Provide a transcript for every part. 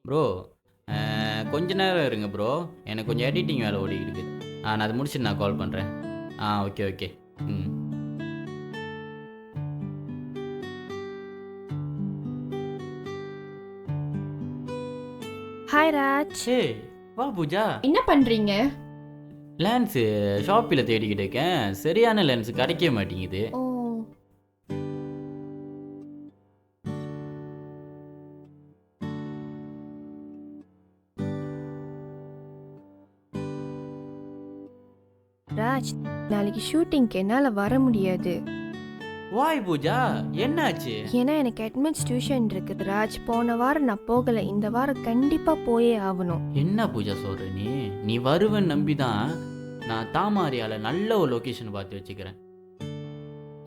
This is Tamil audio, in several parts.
ப்ரோ கொஞ்ச நேரம் இருங்க ப்ரோ. எனக்கு கொஞ்சம் எடிட்டிங் வேலை ஓடிக்கிட்டு இருக்கு. நான் அதை முடிச்சுட்டு நான் கால் பண்ணுறேன். Okay okay. ம். ஹாய் ராஜ். ஏய் வா பூஜா. என்ன பண்றீங்க? லென்ஸு ஷாப்பில் தேடிக்கிட்டு இருக்கேன். சரியான லென்ஸ் கிடைக்க மாட்டேங்குது. ஓ, ராஜ், நாளைக்கு ஷூட்டிங்க்கு என்னால் வர முடியாது. வாய் பூஜா, என்னாச்சு? ஏன்னா எனக்கு அட்மிட்ஸ் டியூஷன் இருக்குது ராஜ். போன வாரம் நான் போகலை, இந்த வாரம் கண்டிப்பாக போயே ஆகணும். என்ன பூஜா சொல்கிற நீ வருவன்னு நம்பி தான் நான் தாமாரியால் நல்ல ஒரு லொக்கேஷன் பார்த்து வச்சுக்கிறேன்.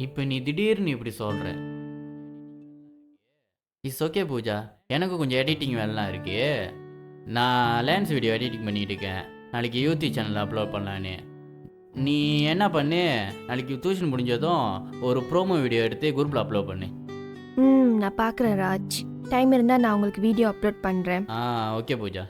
இப்போ நீ திடீர்னு இப்படி சொல்கிற. இட்ஸ் ஓகே பூஜா, எனக்கு கொஞ்சம் எடிட்டிங் வேலைலாம் இருக்கு. நான் லேன்ஸ் வீடியோ எடிட்டிங் பண்ணிட்டு இருக்கேன். நாளைக்கு யூடியூப் சேனலில் அப்லோட் பண்ணலான்னு. நீ என்ன பண்ணு, நாளைக்கு டியூஷன் முடிஞ்சதும் ஒரு ப்ரோமோ வீடியோ எடுத்து குரூப்பில் அப்லோட் பண்ணு. நான் பார்க்குறேன் ராஜ். டைம் இருந்தால் நான் உங்களுக்கு வீடியோ அப்லோட் பண்ணுறேன். ஓகே பூஜா.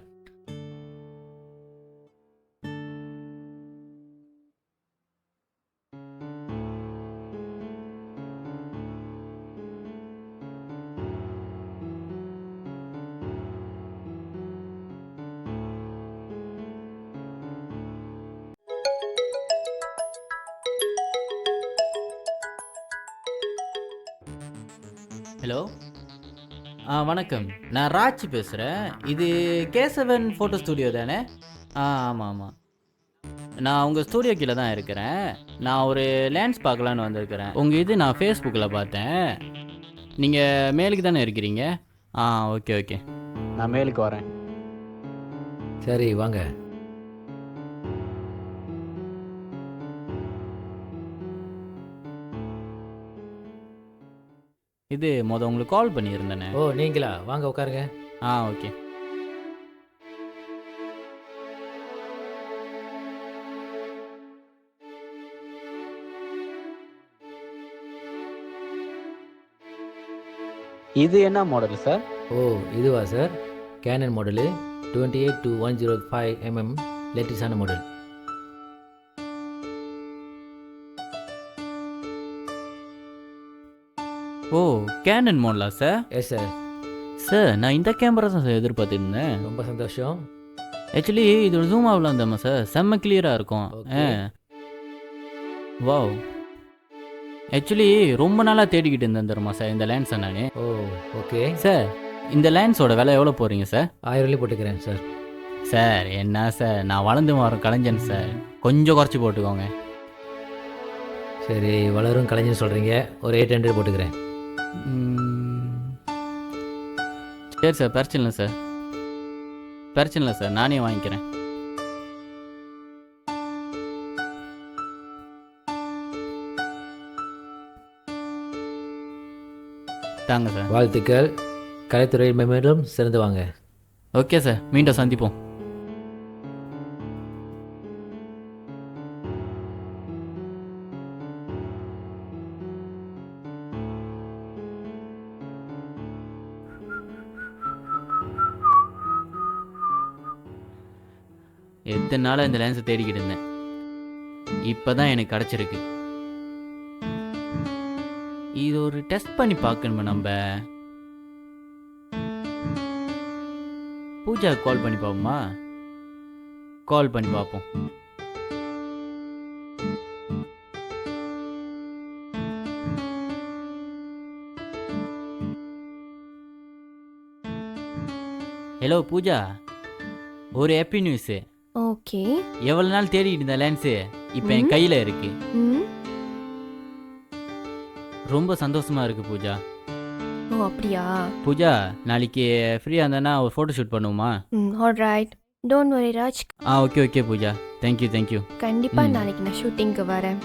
ஹலோ, வணக்கம். நான் ராஜ் பேசுகிறேன். இது கேசவன் ஃபோட்டோ ஸ்டூடியோ தானே? ஆமாம் ஆமாம். நான் உங்கள் ஸ்டூடியோ கீழே தான் இருக்கிறேன். நான் ஒரு லேன்ஸ் பார்க்கலான்னு வந்திருக்கிறேன். உங்கள் இது நான் ஃபேஸ்புக்கில் பார்த்தேன். நீங்கள் மேலுக்கு தானே இருக்கிறீங்க? ஓகே ஓகே, நான் மேலுக்கு வரேன். சரி வாங்க. இது உங்களுக்கு கால் பண்ணியிருந்தேனே. ஓ நீங்களா? வாங்க உட்காருங்க. ஓகே. இது என்ன மாடல் சார்? ஓ இதுவா சார்? கேனன் மாடலு 28-105 mm லேட்டஸ்டான மாடல். ஓ கேனன் மாடலா சார்? Yes sir. சார் நான் இந்த கேமரா தான் சார் எதிர்பார்த்துட்டு இருந்தேன். ரொம்ப சந்தோஷம். ஆக்சுவலி இது ஒரு ஜூம் ஆகலாம் தாம்மா சார், செம்ம கிளியராக இருக்கும். Okay. வாவ். ஆக்சுவலி ரொம்ப நாளாக தேடிக்கிட்டு இருந்தேன் தருமா சார் இந்த லேன்ஸை நான். ஓ ஓகே சார் இந்த லேன்ஸோட விலை எவ்வளோ போகிறீங்க சார்? 1000 ரூபாய் போட்டுக்கிறேன் சார். சார் என்ன சார், நான் வளர்ந்து வரும் கலைஞன் சார், கொஞ்சம் குறைச்சி போட்டுக்கோங்க. சரி வளரும் கலைஞன்னு சொல்கிறீங்க, ஒரு 800 போட்டுக்கிறேன். சரி சார், பிரச்சனை இல்லை சார், பிரச்சனை இல்லை சார், நானே வாங்கிக்கிறேன். தாங்க சார். வாழ்த்துக்கள். கலைத்துறை மேலும் சிறந்து வாங்க. ஓகே சார், மீண்டும் சந்திப்போம். எத்தனை நாளாக இந்த லேன்ஸை தேடிக்கிட்டு இருந்தேன், இப்போ தான் எனக்கு கிடச்சிருக்கு. இது ஒரு டெஸ்ட் பண்ணி பார்க்கணுமா நம்ம? பூஜா கால் பண்ணி பார்ப்போமா? கால் பண்ணி பார்ப்போம். ஹலோ பூஜா, ஒரு ஹாப்பி நியூஸு. ஓகே. எவ்வளோ நாள் தேடிக்கிட்டு இருந்த லேன்ஸு இப்போ என் கையில் இருக்கு. ரொம்ப சந்தோஷமா இருக்கு பூஜா. ஓ அப்படியா? பூஜா நாளைக்கு ஃப்ரீயாக இருந்தேன்னா ஒரு ஃபோட்டோ ஷூட் பண்ணுவோமா? Alright, don't worry Raj. Okay okay Pooja, thank you thank you. கண்டிப்பாக நாளைக்கு நான் ஷூட்டிங்க்கு வரேன்.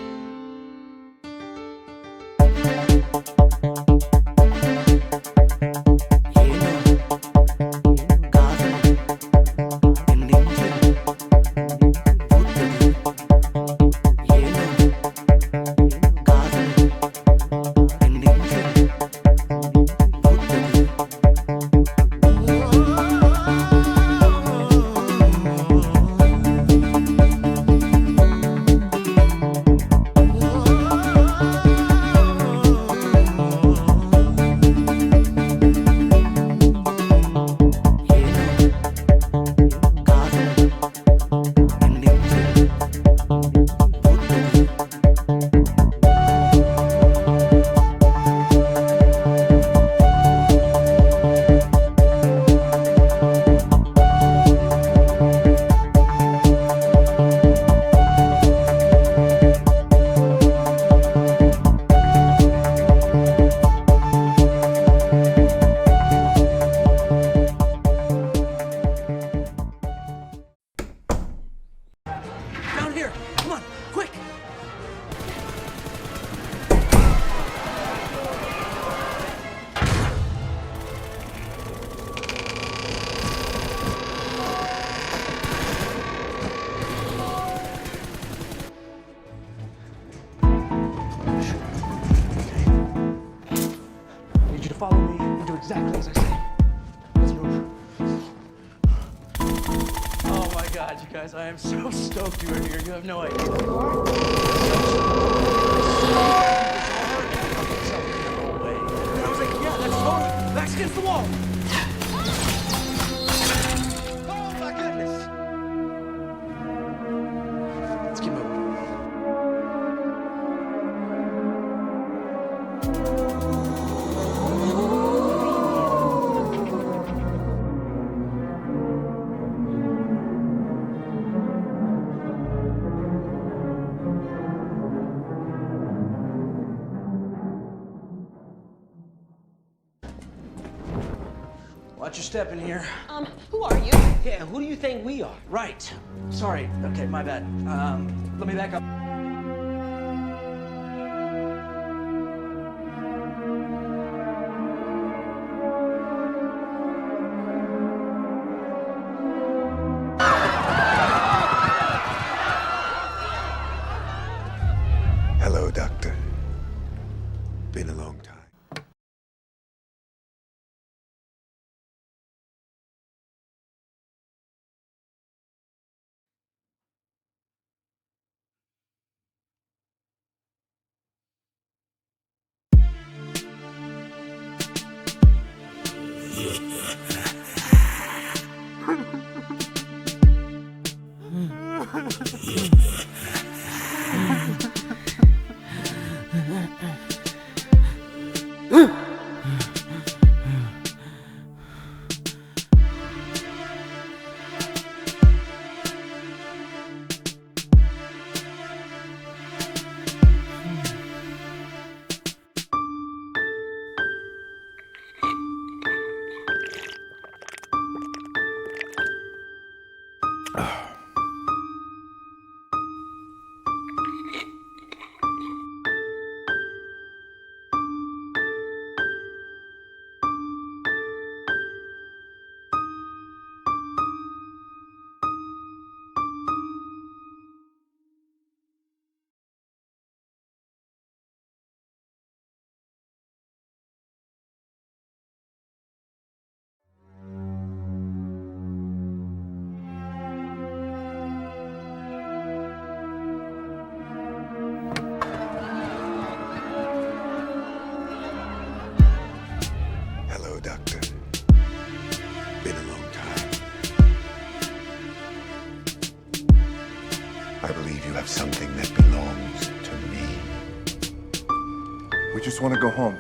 follow me and do exactly as I say. Let's move. Oh my God, you guys, I am so stoked you are here. You have no idea. You are? And I was like, yeah, that's totally, that's against the wall. Oh my goodness. Let's keep moving. Watch your step in here. Who are you? Yeah, who do you think we are? Right. Sorry. Okay, my bad. Let me back up. Hello, Doctor. Been a long time. Hello, Doctor. Been a long time. I believe you have something that belongs to me. We just want to go home.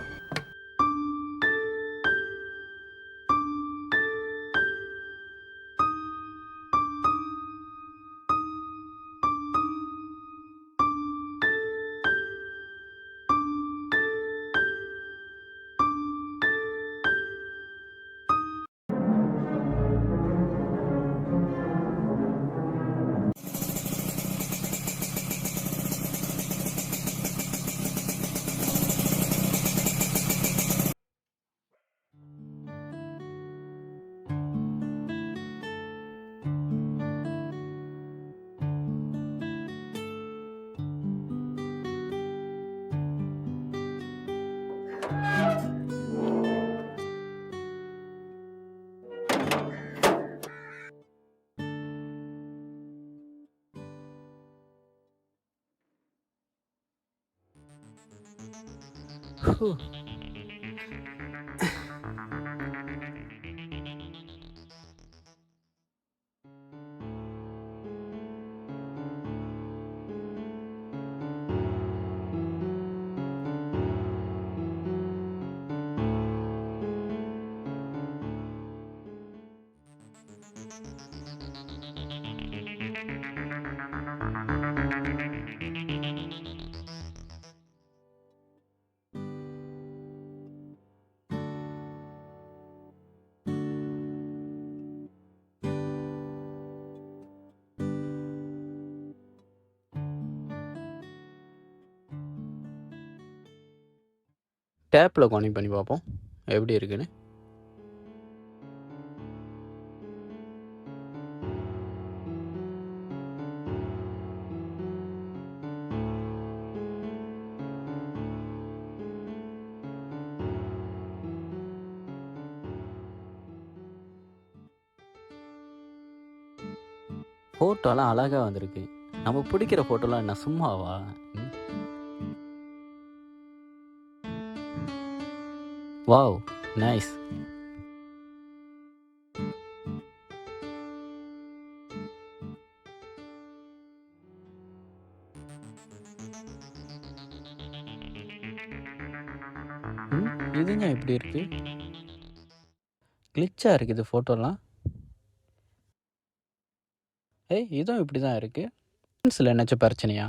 டேப்பில் கனெக்ட் பண்ணி பார்ப்போம் எப்படி இருக்குன்னு. ஃபோட்டோலாம் அழகாக வந்திருக்கு. நம்ம பிடிக்கிற ஃபோட்டோலாம் என்ன சும்மாவா? ம். வாவ்! நைஸ். ம். இதுங்க இப்படி இருக்கு? கிளிச்சா இருக்குது ஃபோட்டோலாம். ஏய் இதுவும் இப்படி தான் இருக்கு. லென்ஸில் என்னாச்சும் பிரச்சனையா?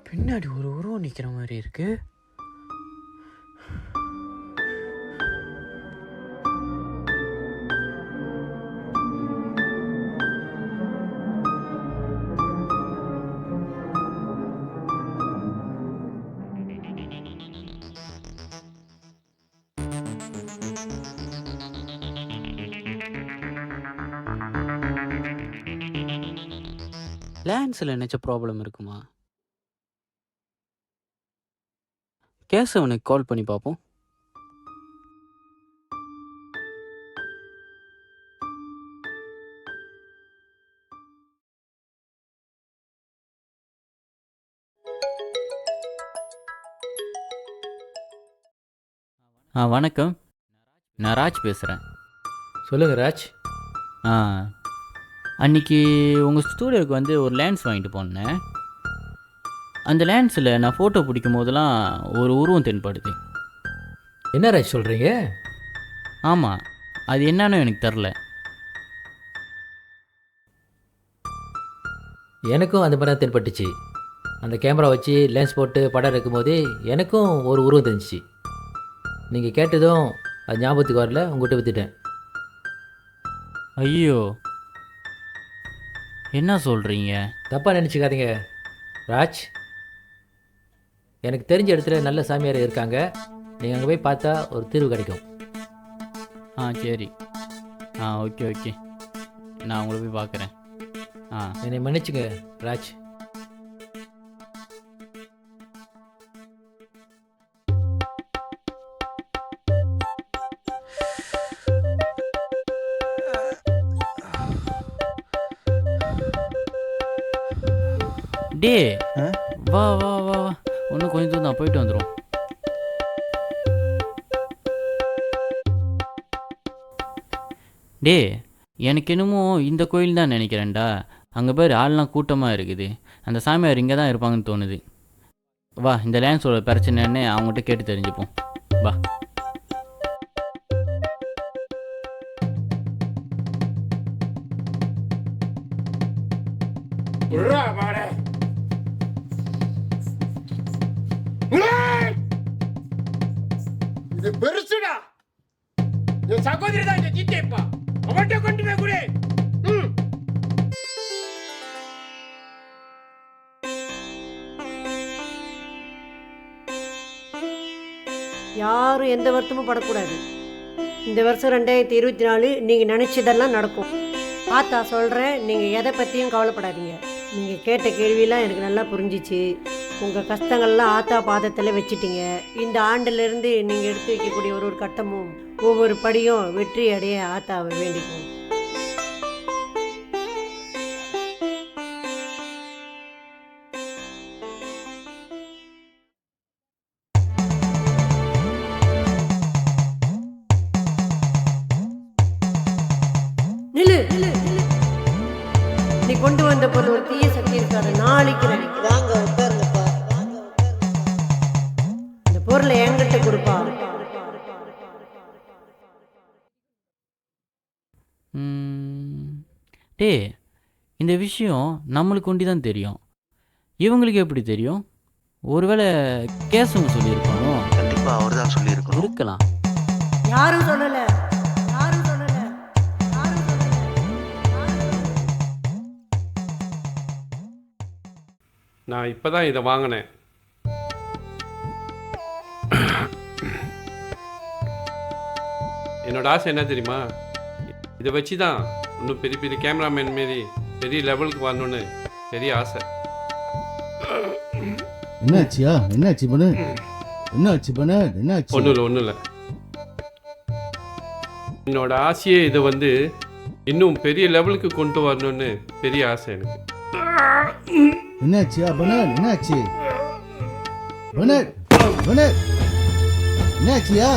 பின்னாடி ஒரு உருவம் நிற்கிற மாதிரி இருக்கு. லேன்ஸில் என்னச்சும் ப்ராப்ளம் இருக்குமா? கேசவனுக்கு கால் பண்ணி பார்ப்போம். வணக்கம். நான் ராஜ் பேசுகிறேன். சொல்லுங்கள் ராஜ். ஆ அன்றைக்கி உங்கள் ஸ்டூடியோவுக்கு வந்து ஒரு லேன்ஸ் வாங்கிட்டு போனேன். அந்த லேன்ஸில் நான் ஃபோட்டோ பிடிக்கும் போதெல்லாம் ஒரு உருவம் தென்படுது. என்ன ராஜ் சொல்கிறீங்க? ஆமாம், அது என்னன்னு எனக்கு தெரில. எனக்கும் அந்த மாதிரி தான் தென்பட்டுச்சு. அந்த கேமரா வச்சு லென்ஸ் போட்டு படம் எடுக்கும்போது எனக்கும் ஒரு உருவம் தெரிஞ்சிச்சு. நீங்கள் கேட்டதும் அது ஞாபகத்துக்கு வரல, உங்கள்கிட்ட விற்றுட்டேன். ஐயோ, என்ன சொல்கிறீங்க? தப்பாக நினச்சிக்காதீங்க ராஜ். எனக்கு தெரிஞ்ச இடத்துல நல்ல சாமியார் இருக்காங்க. நீங்கள் அங்கே போய் பார்த்தா ஒரு தீர்வு கிடைக்கும். சரி. ஓகே ஓகே, நான் உங்களை போய் பார்க்குறேன். என்னை மன்னிச்சுங்க ராஜ். டே, வா வா வா வா, இன்னும் கொஞ்சம் தூரம் தான், போயிட்டு வந்துடும். டே, எனக்கு என்னமோ இந்த கோயில் தான் நினைக்கிறேன்டா. அங்கே பேர் ஆள்லாம் கூட்டமாக இருக்குது. அந்த சாமியார் இங்கே தான் இருப்பாங்கன்னு தோணுது. வா, இந்த லேன்ஸோட பிரச்சனைன்னு அவங்ககிட்ட கேட்டு தெரிஞ்சுப்போம். வா. இது பெருசுடா. என் சகோதரி தான் இந்த தீத்தைப்பா. அவன்கிட்ட கொண்டு போய் குடு. யாரும் எந்த வருத்தமும் படக்கூடாது. இந்த வருஷம் 2024 நீங்கள் நினச்சதெல்லாம் நடக்கும். ஆத்தா சொல்கிறேன், நீங்கள் எதை பற்றியும் கவலைப்படாதீங்க. நீங்கள் கேட்ட கேள்வியெல்லாம் எனக்கு நல்லா புரிஞ்சிச்சு. உங்கள் கஷ்டங்கள்லாம் ஆத்தா பாதத்தில் வச்சுட்டீங்க. இந்த ஆண்டிலிருந்து நீங்கள் எடுத்து வைக்கக்கூடிய ஒரு ஒரு கட்டமும் ஒவ்வொரு படியும் வெற்றி அடைய ஆத்தாவை வேண்டிக்கும். நில்லு நில்லு. நீ கொண்டு வந்த பொருள் ஒரு தீய சக்தி இருக்காது. நாளைக்கு வாங்க உட்காருங்கப்பா. இந்த பொருளை என்கிட்ட கொடுப்பா. டே, இந்த விஷயம் நம்மளுக்கு ஒண்டி தான் தெரியும். இவங்களுக்கு எப்படி தெரியும்? ஒருவேளை கேசவன் சொல்லியிருப்பானோ? கண்டிப்பா அவர்தான் சொல்லியிருக்கணும். இருக்கலாம். யாரும் சொல்லலை, யாரும் சொல்லலை, யாரும் சொல்லலை. நான் இப்போ தான் இதை வாங்கினேன். என்னோட ஆசை என்ன தெரியுமா? இதை வச்சு தான் இன்னும் பெரிய பெரிய கேமராமேன் மாரி பெரிய லெவலுக்கு வரணும்னு பெரிய ஆசை. என்னாச்சியா? என்னாச்சு பண்ணு? என்னாச்சு பண்ணு? என்னாச்சு? ஒன்றும் இல்லை. என்னோட ஆசையே இதை வந்து இன்னும் பெரிய லெவலுக்கு கொண்டு வரணும்னு பெரிய ஆசை எனக்கு. என்னாச்சியா பண்ணு? என்னாச்சு பண்ணு? பண்ணு என்னாச்சியா?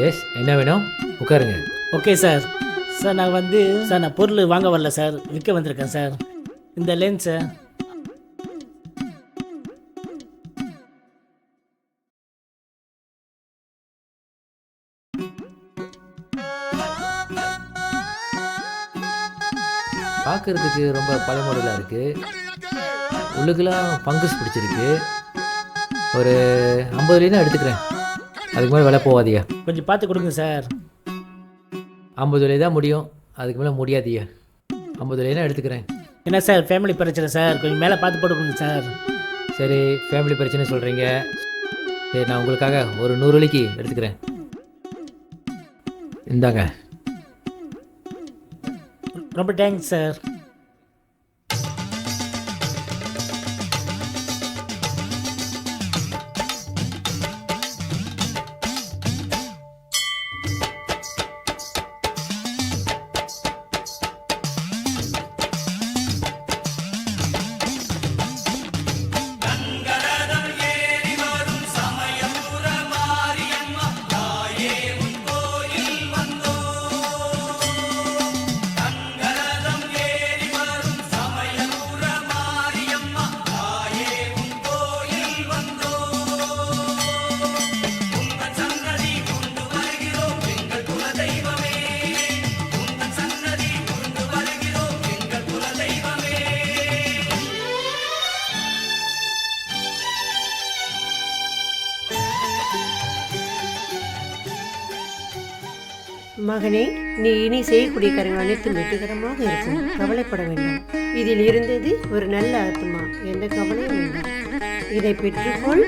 எஸ், என்ன வேணும்? உட்காருங்க. Okay sir. சார் நான் பொருள் வாங்க வரல சார், விற்க வந்திருக்கேன் சார். இந்த லென்ஸை பார்க்கறதுக்கு ரொம்ப பழமொழியாக இருக்குது. உள்ளுக்கெல்லாம் ஃபங்கஸ் பிடிச்சிருக்கு. ஒரு 50 ரூபாய் எடுத்துக்கிறேன். அதுக்கு மேலே விலை போகாதியா. கொஞ்சம் பார்த்து கொடுங்க சார். 50 ரூபாய் தான் முடியும், அதுக்கு மேலே முடியாதியா. 50 ரூபாய் தான் எடுத்துக்கிறேன். என்ன சார் ஃபேமிலி பிரச்சனை சார், கொஞ்சம் மேலே பார்த்து போட்டு கொடுங்க சார். சரி, ஃபேமிலி பிரச்சனை சொல்கிறீங்க. சரி, நான் உங்களுக்காக ஒரு 100 ரூபாய்க்கு எடுத்துக்கிறேன். இந்தாங்க. ரொம்ப தேங்க்ஸ் சார். மகனே, நீ இனி செய்யக்கூடிய காரியங்கள் அனைத்தும் வெற்றிகரமாக இருக்கும். கவலைப்பட வேண்டாம். இதில் இருந்தது ஒரு நல்ல ஆத்மா. எந்த கவலையும் வேண்டாம். இதை பெற்றுக்கொள்.